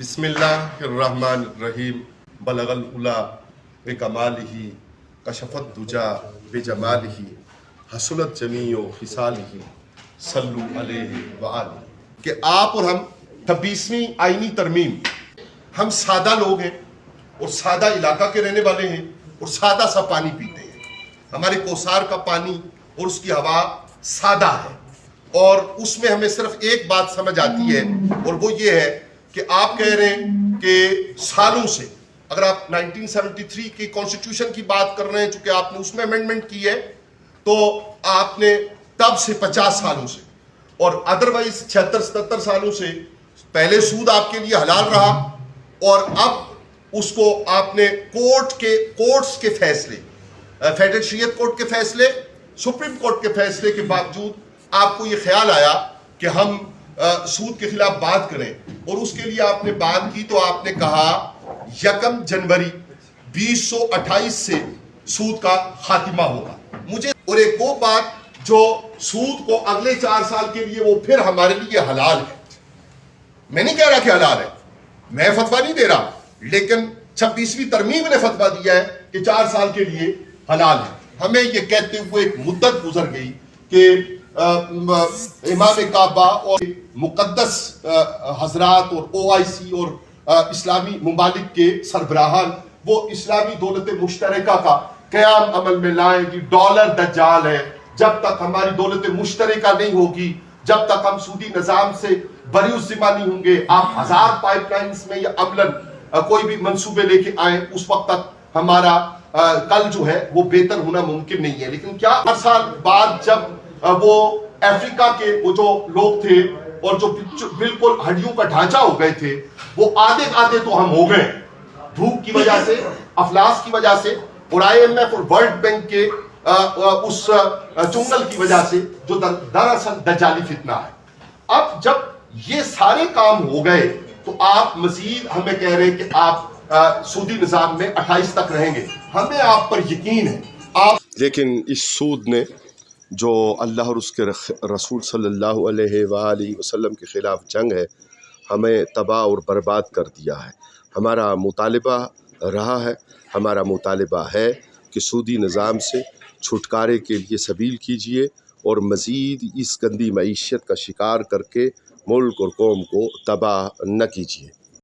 بسم اللہ الرحمن الرحیم بلغ العلا بکمالہ کشفت دجا بجمالہ حسنت جمیع خصالہ صلو علیہ وآلہ. کہ آپ اور ہم 26ویں آئینی ترمیم، ہم سادہ لوگ ہیں اور سادہ علاقہ کے رہنے والے ہیں اور سادہ سا پانی پیتے ہیں. ہمارے کوثار کا پانی اور اس کی ہوا سادہ ہے اور اس میں ہمیں صرف ایک بات سمجھ آتی ہے اور وہ یہ ہے کہ آپ کہہ رہے ہیں کہ سالوں سے، اگر آپ 1973 کی کانسٹیٹیوشن کی بات کر رہے ہیں، چونکہ آپ نے اس میں امینڈمنٹ کی ہے، تو آپ نے تب سے 50 سالوں سے اور ادروائز 76-77 سالوں سے پہلے سود آپ کے لیے حلال رہا اور اب اس کو آپ نے کورٹس کے فیصلے، فیڈرل شریعت کورٹ کے فیصلے، سپریم کورٹ کے فیصلے کے باوجود آپ کو یہ خیال آیا کہ ہم سود کے خلاف بات کریں اور اس کے لیے آپ نے بات کی تو آپ نے کہا 1 جنوری 2028 سے سود کا خاتمہ ہوگا. مجھے اور ایک وہ بات جو سود کو اگلے 4 سال کے لیے وہ پھر ہمارے لیے حلال ہے. میں نہیں کہہ رہا کہ حلال ہے، میں فتویٰ نہیں دے رہا، لیکن 26ویں ترمیم نے فتویٰ دیا ہے کہ 4 سال کے لیے حلال ہے. ہمیں یہ کہتے ہوئے ایک مدت گزر گئی کہ امام کعبہ اور مقدس حضرات اور OIC اور اسلامی ممالک کے سربراہان وہ اسلامی دولت مشترکہ کا قیام عمل میں لائیں گی. ڈالر دجال ہے، جب تک ہماری دولت مشترکہ نہیں ہوگی، جب تک ہم سودی نظام سے بری الذمہ نہیں ہوں گے، آپ 1000 پائپ لائنز میں یا عملاً کوئی بھی منصوبے لے کے آئیں، اس وقت تک ہمارا کل جو ہے وہ بہتر ہونا ممکن نہیں ہے. لیکن کیا 8 سال بعد جب وہ افریقہ کے وہ جو لوگ تھے اور جو بالکل ہڈیوں کا ڈھانچہ ہو گئے تھے، وہ آدھے تو ہم ہو گئے بھوک کی وجہ سے، افلاس کی وجہ سے اور IMF اور ورلڈ بینک کے اس چنگل کی وجہ سے جو دراصل دجالی فتنہ ہے. اب جب یہ سارے کام ہو گئے تو آپ مزید ہمیں کہہ رہے ہیں کہ آپ سودی نظام میں 28 تک رہیں گے. ہمیں آپ پر یقین ہے. لیکن اس سود نے جو اللہ اور اس کے رسول صلی اللہ علیہ وآلہ وسلم کے خلاف جنگ ہے، ہمیں تباہ اور برباد کر دیا ہے. ہمارا مطالبہ رہا ہے، ہمارا مطالبہ ہے کہ سودی نظام سے چھٹکارے کے لیے سبیل کیجیے اور مزید اس گندی معیشت کا شکار کر کے ملک اور قوم کو تباہ نہ کیجیے.